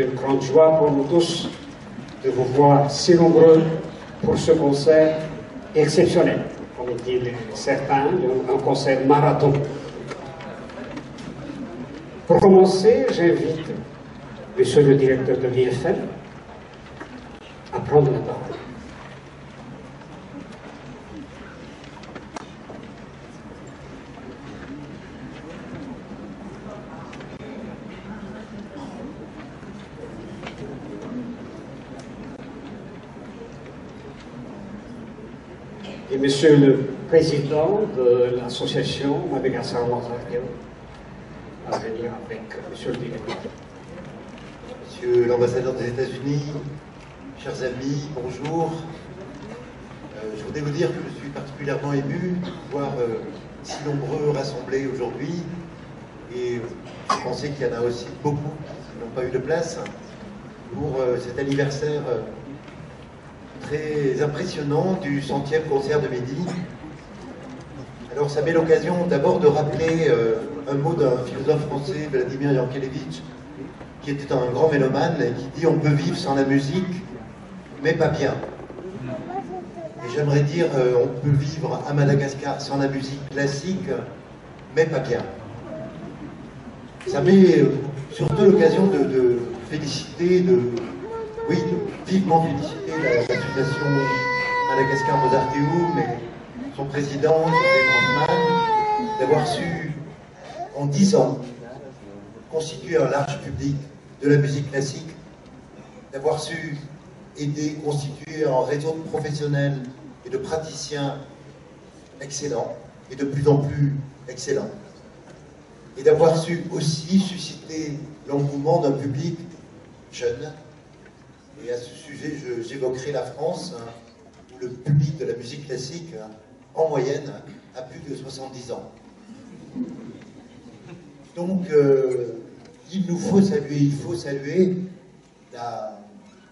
une grande joie pour nous tous de vous voir si nombreux pour ce concert exceptionnel. Comme disent certains, un concert marathon. Pour commencer, j'invite Monsieur le directeur de l'IFM à prendre la parole. Et Monsieur le Président de l'association Madagascar Mozarteum à venir avec Monsieur le Directeur. Monsieur l'ambassadeur des États-Unis, chers amis, bonjour. Je voudrais vous dire que je suis particulièrement ému de voir si nombreux rassemblés aujourd'hui. Et je pensais qu'il y en a aussi beaucoup qui n'ont pas eu de place pour cet anniversaire très impressionnant du 100e concert de Mehdi. Alors ça m'est l'occasion d'abord de rappeler un mot d'un philosophe français, Vladimir Yankelevitch, qui était un grand mélomane et qui dit « On peut vivre sans la musique, mais pas bien ». Et j'aimerais dire « On peut vivre à Madagascar sans la musique classique, mais pas bien ». Ça m'est surtout l'occasion de féliciter, de vivement féliciter l'association Madagascar Mozarteum et son président, José Brandman, d'avoir su, en 10 ans, constituer un large public de la musique classique, d'avoir su aider, constituer un réseau de professionnels et de praticiens excellents, et de plus en plus excellents, et d'avoir su aussi susciter l'engouement d'un public jeune. Et à ce sujet, j'évoquerai la France, où le public de la musique classique, en moyenne, a plus de 70 ans. Donc, il faut saluer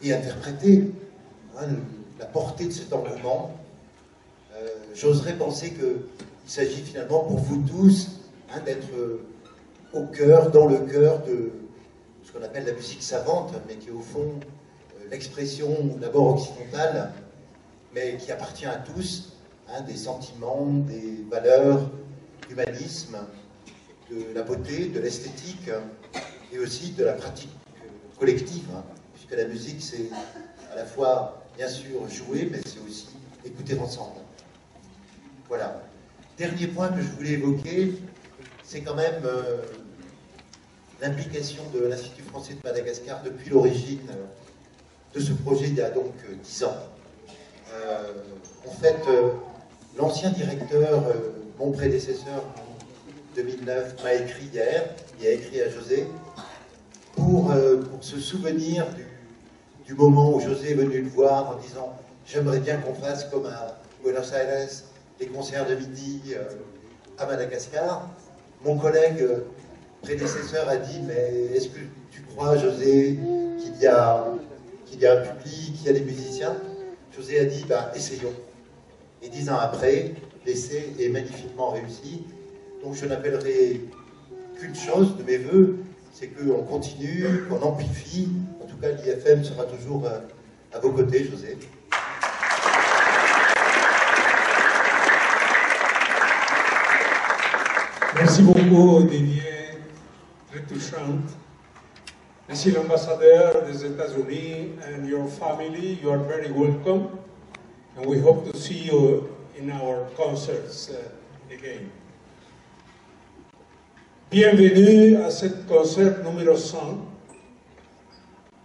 et interpréter la portée de cet engouement. J'oserais penser qu'il s'agit finalement pour vous tous d'être au cœur, dans le cœur de ce qu'on appelle la musique savante, mais qui est au fond l'expression d'abord occidentale, mais qui appartient à tous, des sentiments, des valeurs, l'humanisme, de la beauté, de l'esthétique, et aussi de la pratique collective, puisque la musique, c'est à la fois, bien sûr, jouer, mais c'est aussi écouter ensemble. Voilà. Dernier point que je voulais évoquer, c'est quand même l'implication de l'Institut français de Madagascar depuis l'origine de ce projet il y a donc 10 ans. En fait, l'ancien directeur, mon prédécesseur, en 2009, m'a écrit hier, il a écrit à José, pour se souvenir du moment où José est venu le voir en disant « J'aimerais bien qu'on fasse comme à Buenos Aires, les concerts de midi à Madagascar ». Mon collègue prédécesseur a dit « Mais est-ce que tu crois, José, qu'il y a un public, qu'il y a des musiciens ?» José a dit « Essayons ». Et 10 ans après, l'essai est magnifiquement réussi. Donc je n'appellerai qu'une chose de mes voeux, c'est qu'on continue, qu'on amplifie. En tout cas, l'IFM sera toujours à vos côtés, José. Merci beaucoup, Olivier, très touchante. Monsieur l'ambassadeur des États-Unis and your family, you are very welcome, and we hope to see you in our concerts again. Bienvenue à ce concert numéro 100,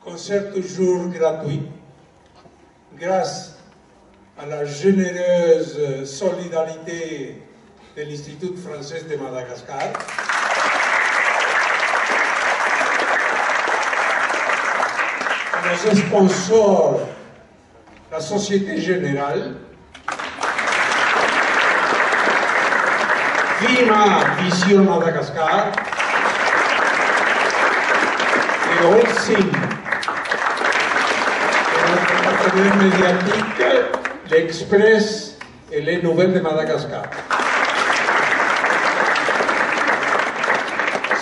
concert toujours gratuit, grâce à la généreuse solidarité de l'Institut français de Madagascar. Nos sponsors, la Société Générale, Vima Vision Madagascar, et Holcim, et notre partenaire médiatique, l'Express et les Nouvelles de Madagascar.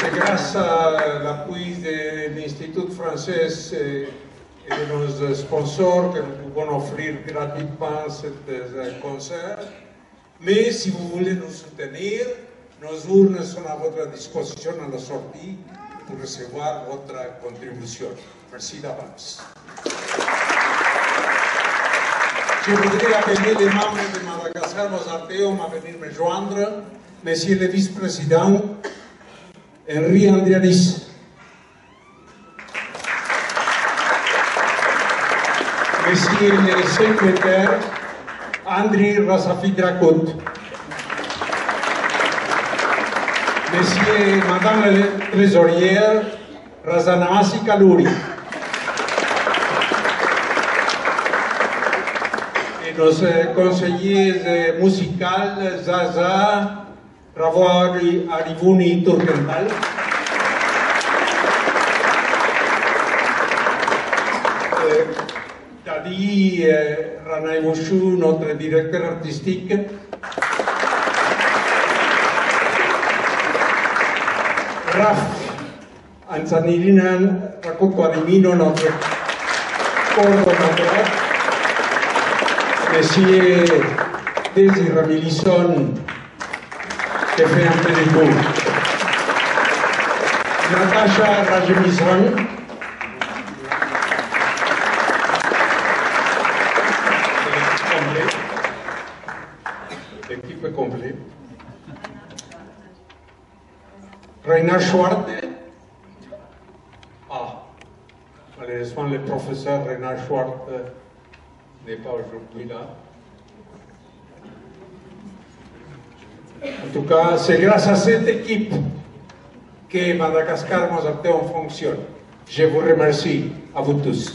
c'est grâce à l'appui de l'Institut français et de nos sponsors que nous pouvons offrir gratuitement ce concert. Mais si vous voulez nous soutenir, nos urnes sont à votre disposition à la sortie pour recevoir votre contribution. Merci d'avance. Je voudrais appeler les membres de Madagascar Mozarteum à venir me joindre. Monsieur le vice-président, Henri Andrianis. Monsieur le secrétaire, Andri Rasafidrakout. Monsieur, Madame la trésorière, Razanamasi Kalouri. Et nos conseillers musicaux, Zaza, Ravo Arivuni Turkental. Tadi Ranaïmouchou, notre directeur artistique. Raf Anzanirinan Rakutko Adimino, notre coordonnateur. Monsieur Desi Ramilisson, qui fait un peu de coup. Natasha Rajemison. L'équipe est complète. Rainer Schwartz. Ah, malheureusement, le professeur Rainer Schwartz n'est pas aujourd'hui là. En tout cas, c'est grâce à cette équipe que Madagascar Mozarteum fonctionne. Je vous remercie, à vous tous.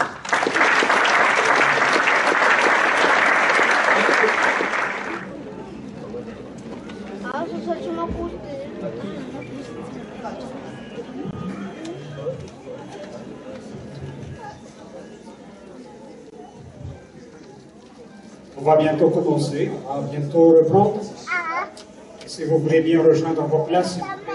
On va bientôt commencer, on va bientôt reprendre. Si vous voulez bien rejoindre vos places, s'il vous plaît.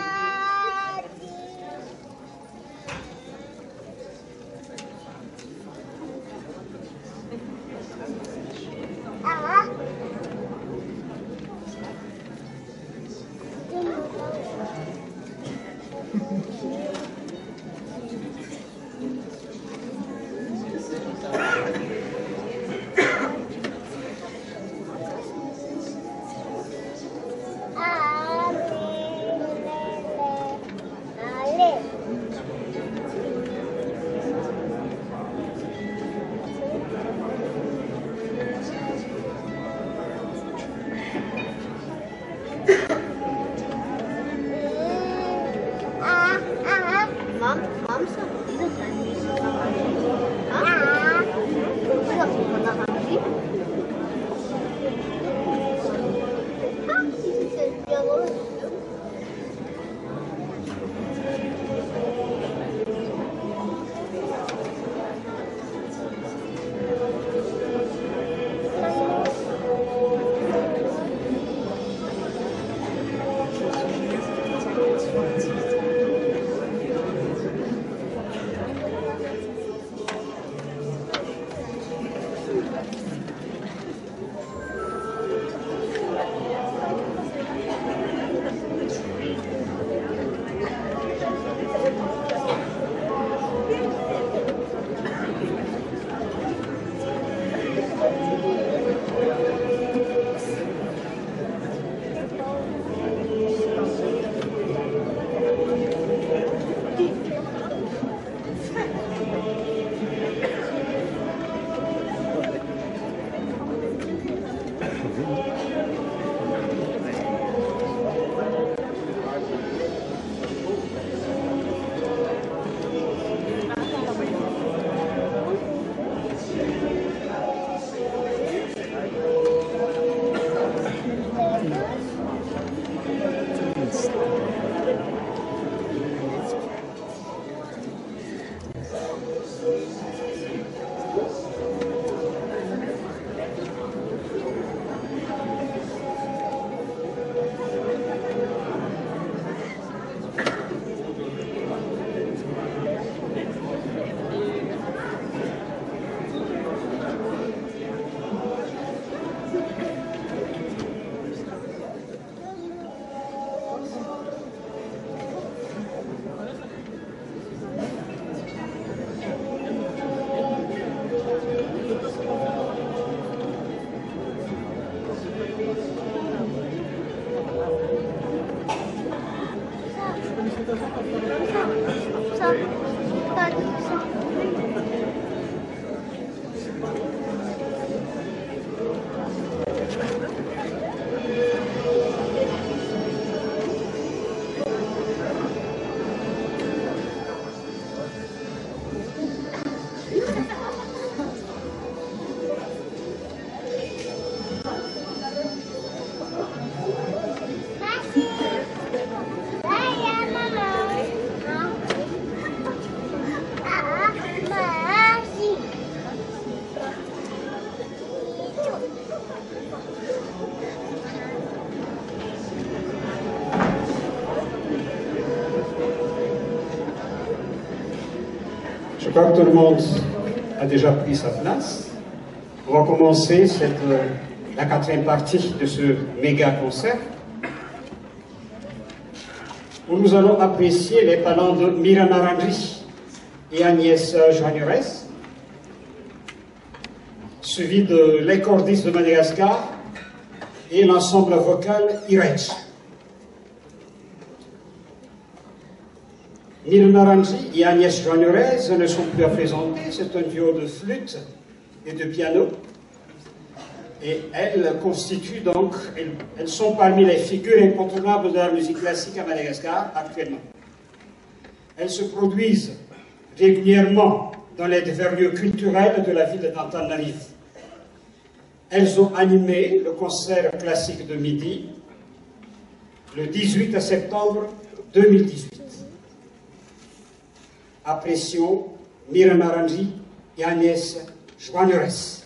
Je crois que tout le monde a déjà pris sa place. On va commencer la quatrième partie de ce méga concert, où nous allons apprécier les talents de Mira Naranji et Agnès Joignerès, suivi de les cordistes de Madagascar et l'ensemble vocal Irech. Mira Naranji et Agnès Joignerès ne sont plus à présenter, c'est un duo de flûte et de piano. Et elles constituent donc, elles sont parmi les figures incontournables de la musique classique à Madagascar actuellement. Elles se produisent régulièrement dans les divers lieux culturels de la ville d'Antananarivo. Elles ont animé le concert classique de midi le 18 septembre 2018. Apprécions Mira Naranji et Agnès Joignerès.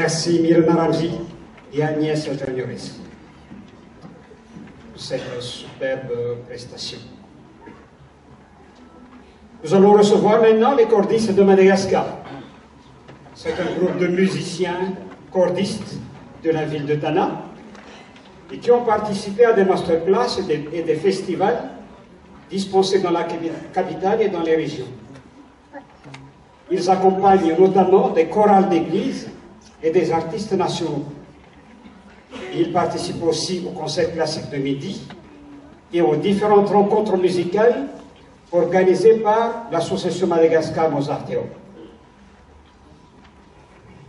remercie Myrna Ramzi et Agnès Jagnoris pour cette superbe prestation. Nous allons recevoir maintenant les cordistes de Madagascar. C'est un groupe de musiciens cordistes de la ville de Tana et qui ont participé à des masterclass et des festivals dispensés dans la capitale et dans les régions. Ils accompagnent notamment des chorales d'église et des artistes nationaux. Ils participent aussi au concert classique de midi et aux différentes rencontres musicales organisées par l'association Madagascar Mozarteum.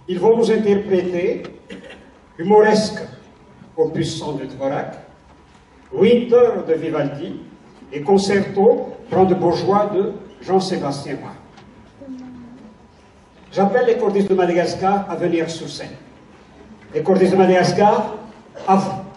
Ils vont nous interpréter Humoresque, opus 100 de Dvorak, Winter de Vivaldi et Concerto, Brandebourgeois de Jean-Sébastien Bach. J'appelle les cordistes de Madagascar à venir sur scène. Les cordistes de Madagascar, à vous.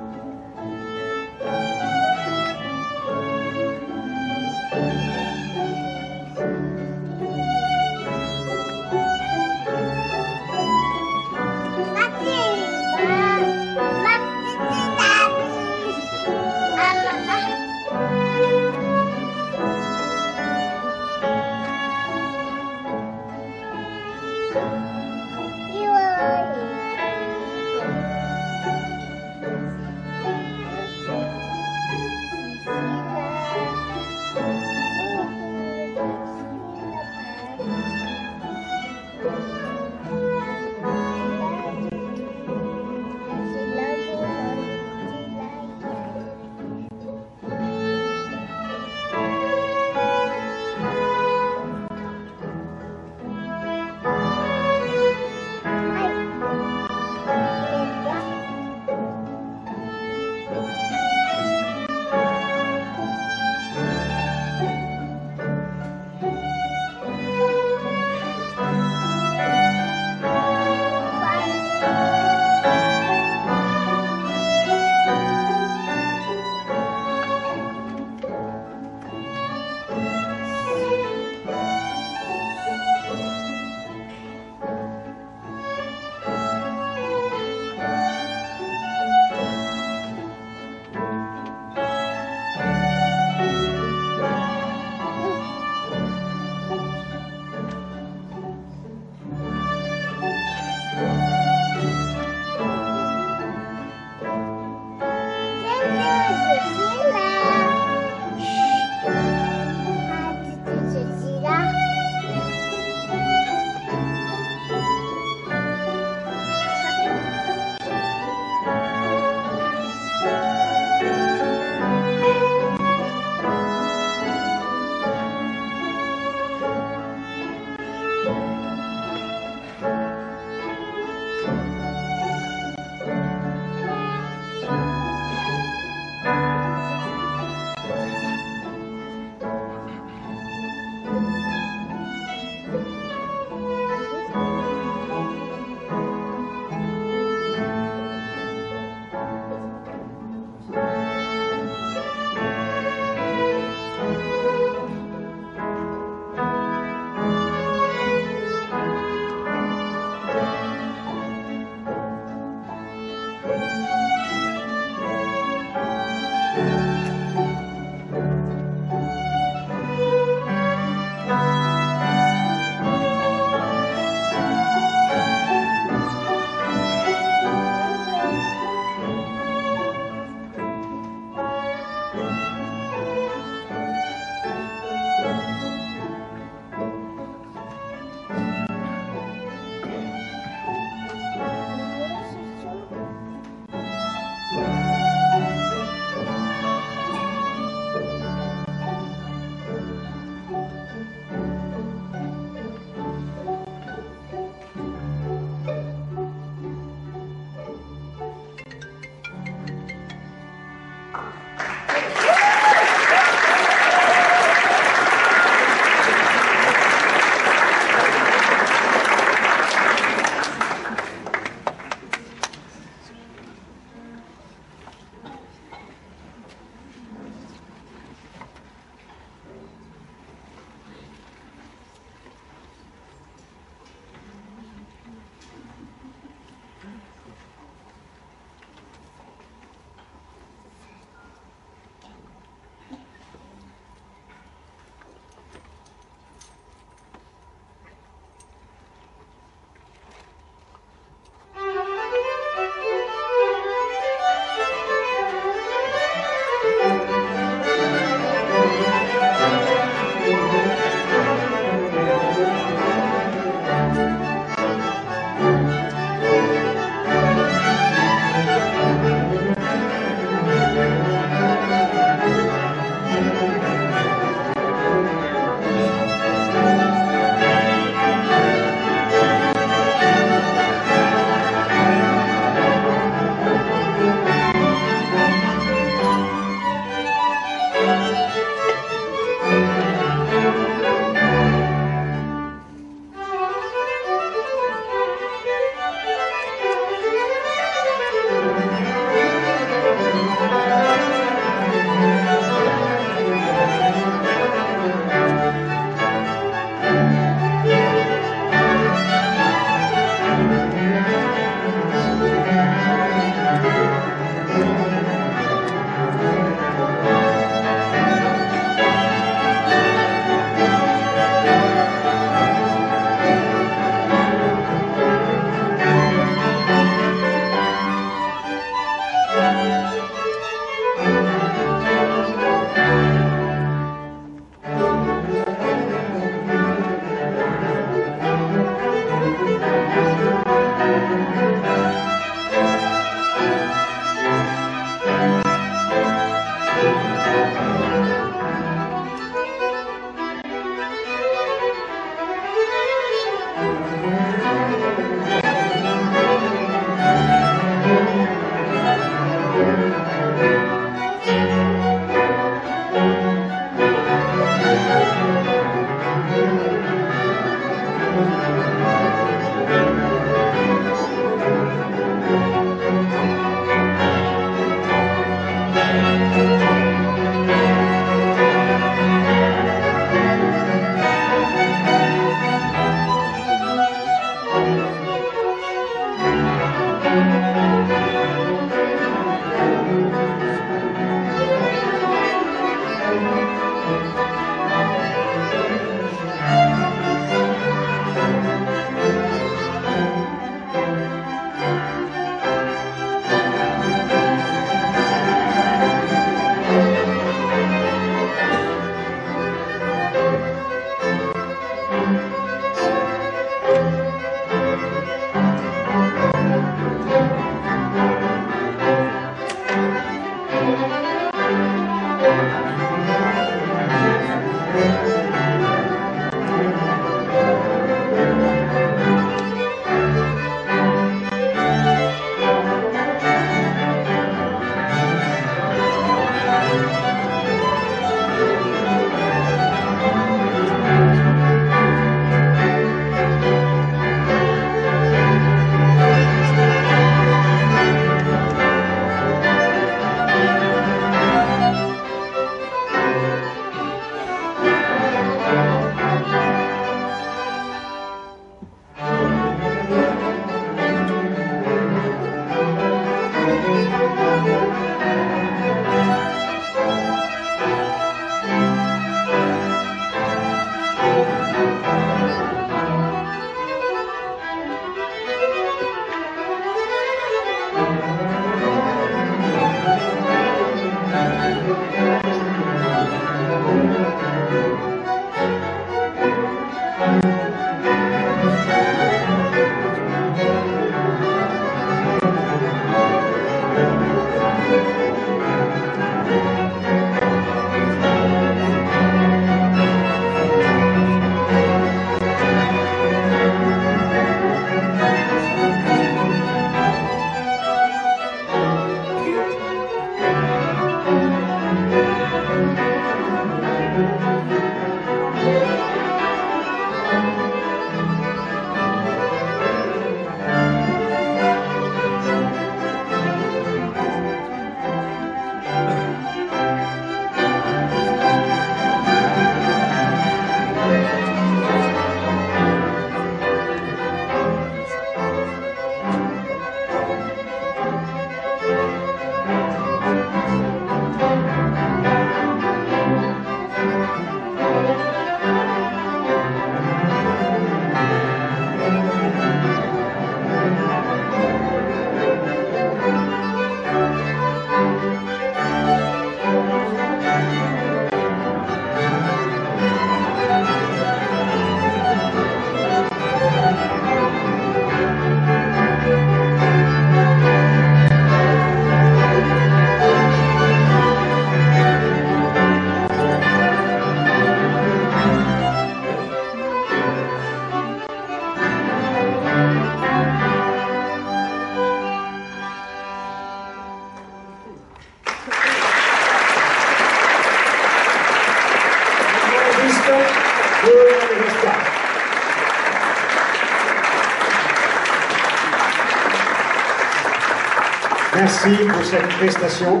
Merci pour cette prestation.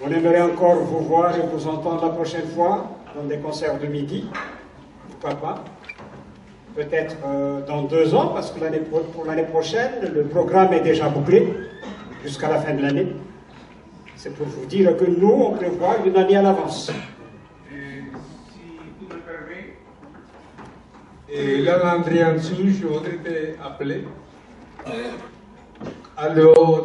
On aimerait encore vous voir et vous entendre la prochaine fois dans des concerts de midi. Pourquoi pas? Peut-être dans 2 ans, parce que pour l'année prochaine, le programme est déjà bouclé jusqu'à la fin de l'année. C'est pour vous dire que nous, on prévoit une année à l'avance. Si tu me permets, là, Andriansou, je voudrais t'appeler. Avant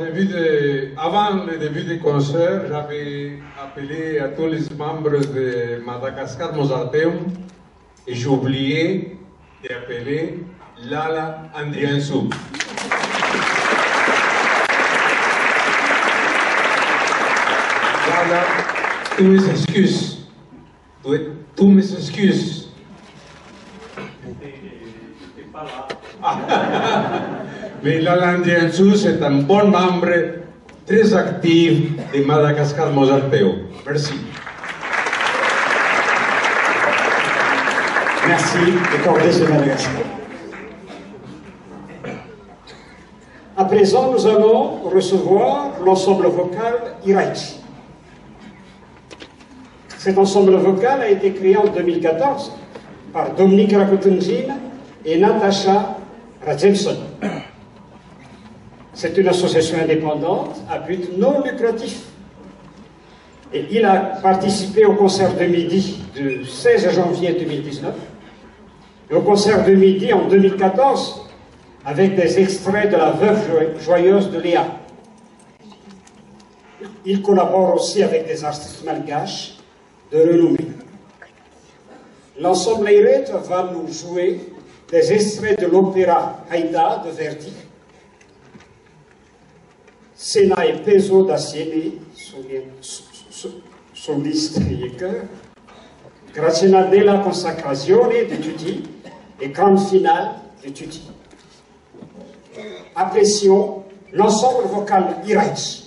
le début du concert, j'avais appelé à tous les membres de Madagascar Mozarteum et j'ai oublié d'appeler Lala Andriansou. Lala, tous mes excuses. Tous mes excuses. T'es pas là. Mais Lala Andriansou, c'est un bon membre très actif de Madagascar Mozarteum. Merci. Merci de corder ce Madagascar. À présent, nous allons recevoir l'ensemble vocal Iraïch. Cet ensemble vocal a été créé en 2014 par Dominique Rakotunjin et Natasha Radjemson. C'est une association indépendante à but non lucratif. Et il a participé au concert de midi du 16 janvier 2019 et au concert de midi en 2014 avec des extraits de La Veuve joyeuse de Léa. Il collabore aussi avec des artistes malgaches de renommée. L'ensemble Eiret va nous jouer des extraits de l'opéra Haïda de Verdi, Sena et Peso d'Assieme, soliste et chœur, Gracena della Consacrazione de Tutti et Grande Finale de Tutti. Apprécions l'ensemble vocal Iraïch.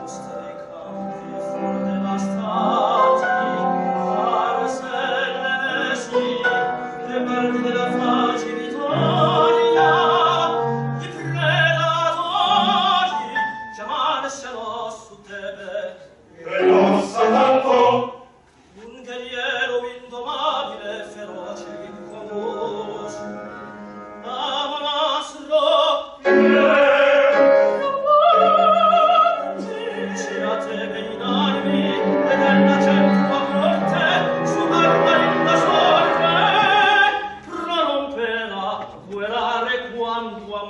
Stay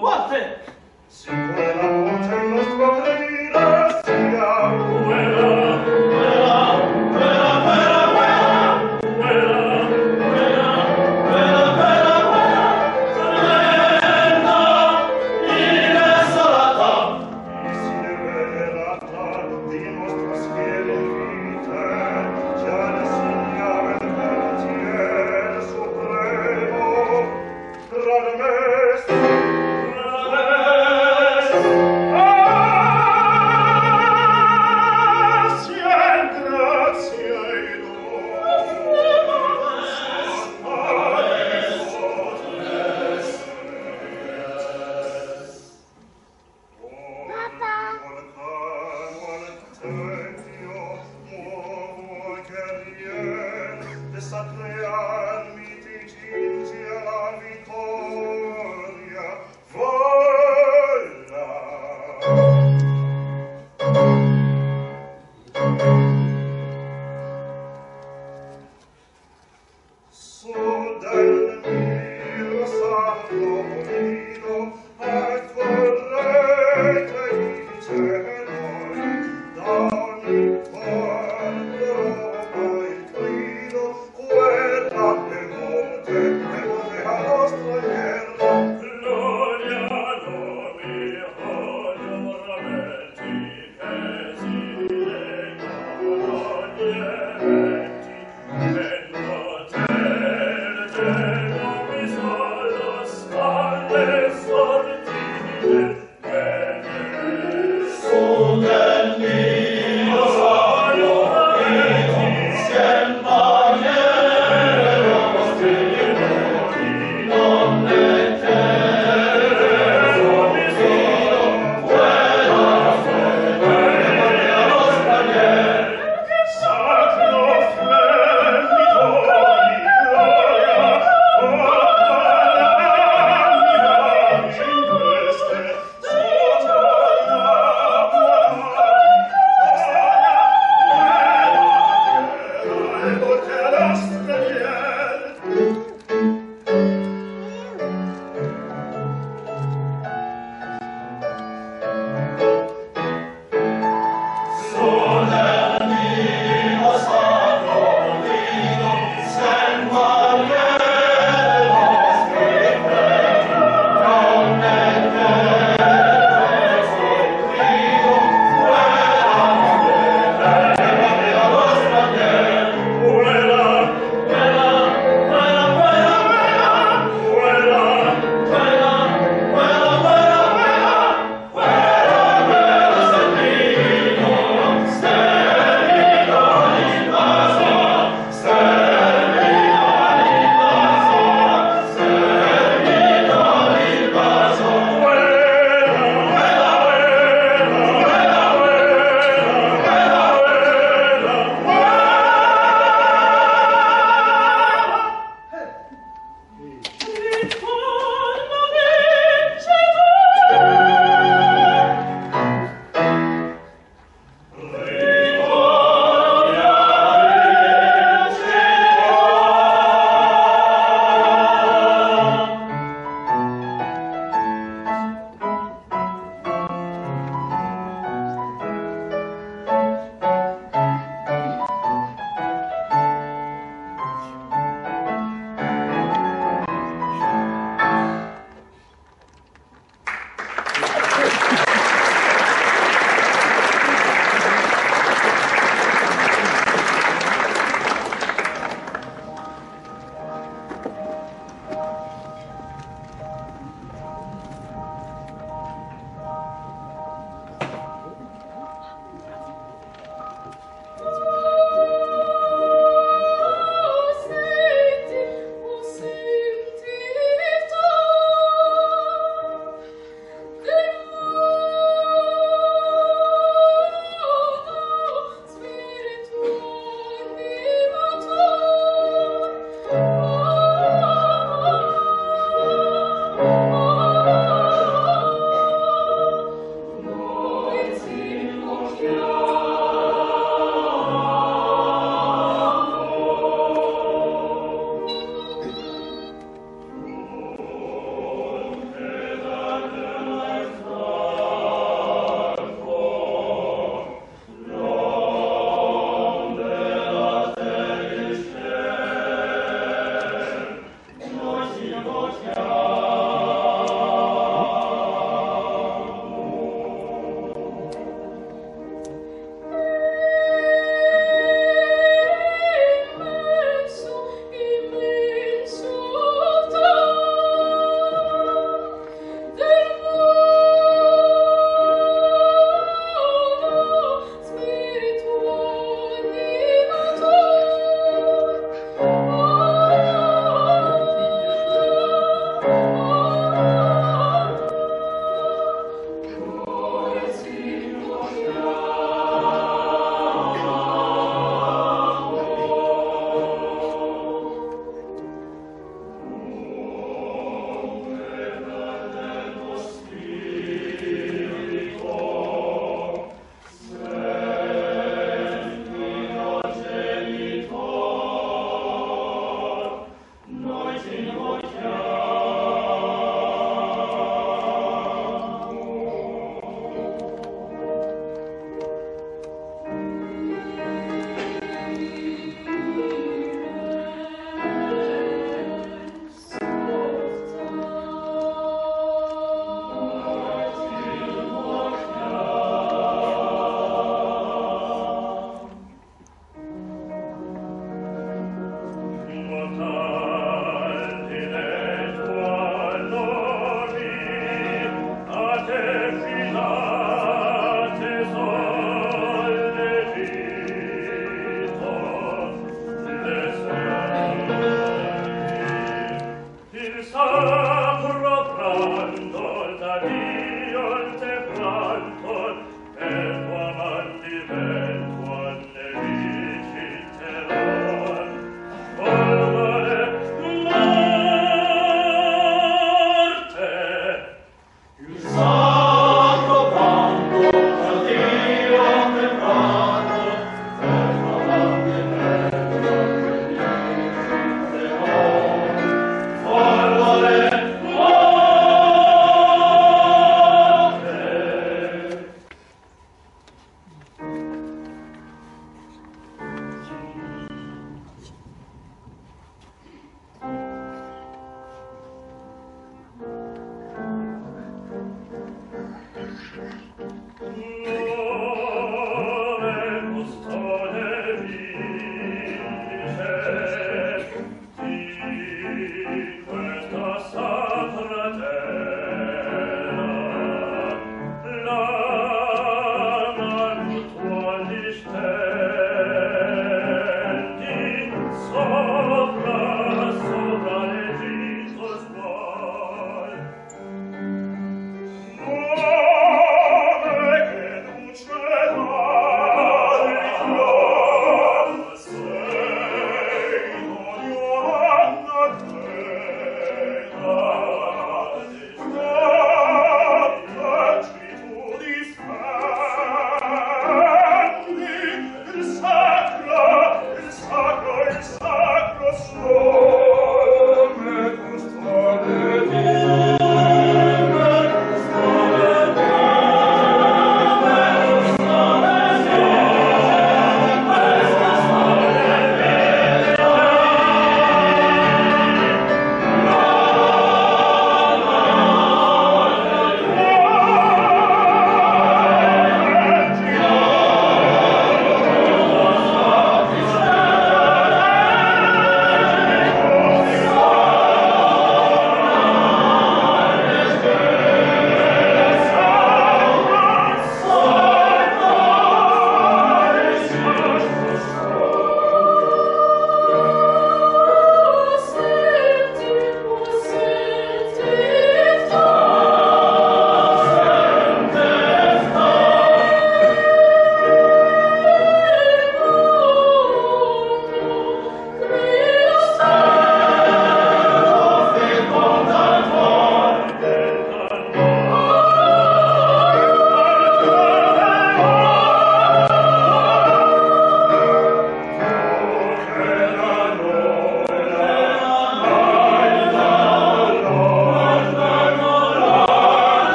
What? Si quella morte il nostro gradire sia, Sorti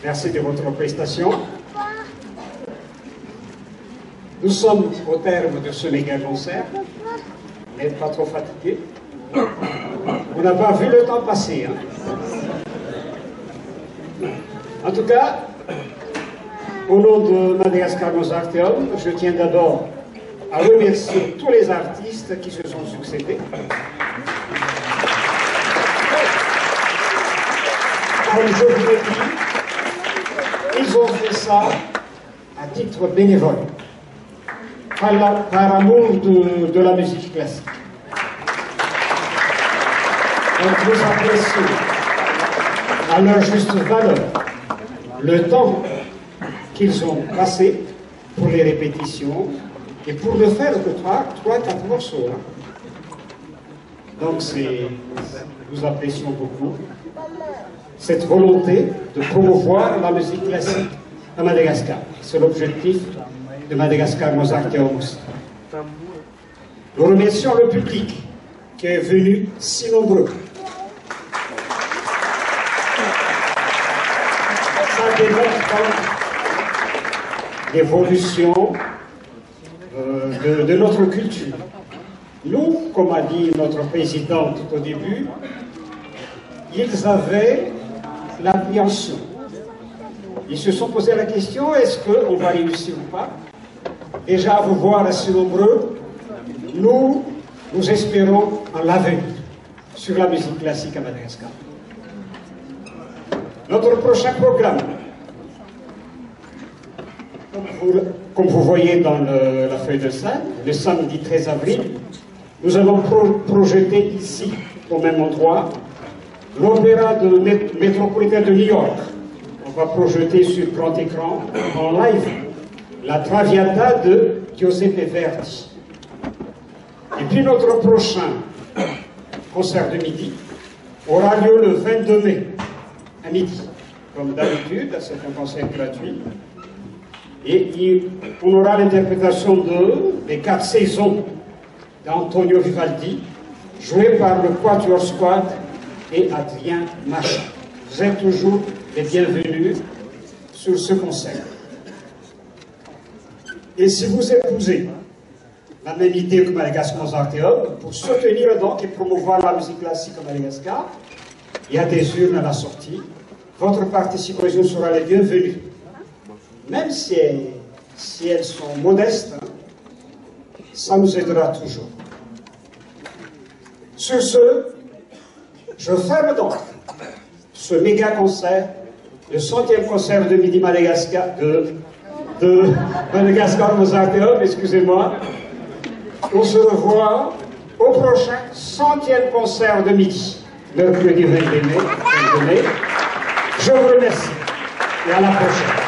Merci de votre prestation. Nous sommes au terme de ce méga concert. Vous n'êtes pas trop fatigué. On n'a pas vu le temps passer. Hein. En tout cas, au nom de Madagascar Mozarteum, je tiens d'abord à remercier tous les artistes qui se sont succédés. Comme je vous l'ai dit, ils ont fait ça à titre bénévole, par amour de la musique classique. Donc vous appréciez à leur juste valeur le temps qu'ils ont passé pour les répétitions et pour ne faire que 3-4 morceaux. Hein. Donc nous apprécions beaucoup cette volonté de promouvoir la musique classique à Madagascar. C'est l'objectif de Madagascar Mozarteum aussi. Nous remercions le public qui est venu si nombreux. Ça démontre l'évolution de notre culture. Nous, comme a dit notre présidente au début, ils avaient l'appréhension. Ils se sont posé la question, est-ce qu'on va réussir ou pas? Déjà, à vous voir assez nombreux, nous espérons en l'avenir sur la musique classique à Madagascar. Notre prochain programme, comme vous voyez dans la feuille de salle, le samedi 13 avril, nous allons projeter ici, au même endroit, l'opéra métropolitain de New York. On va projeter sur grand écran, en live, la Traviata de Giuseppe Verdi. Et puis notre prochain concert de midi aura lieu le 22 mai, à midi. Comme d'habitude, c'est un concert gratuit. Et on aura l'interprétation des 4 saisons d'Antonio Vivaldi, jouée par le Quatuor Squad et Adrien Machin. Vous êtes toujours les bienvenus sur ce concert. Et si vous épousez la même idée que Madagascar Mozarteum, pour soutenir donc et promouvoir la musique classique à Madagascar, il y a des urnes à la sortie. Votre participation sera les bienvenues. Même si elles sont modestes, hein, ça nous aidera toujours. Sur ce, je ferme donc ce méga concert, le 100e concert de Midi Madagascar, de Madagascar Mozarteum, excusez-moi. On se revoit au prochain 100e concert de Midi, mercredi 22 mai. Je vous remercie et à la prochaine.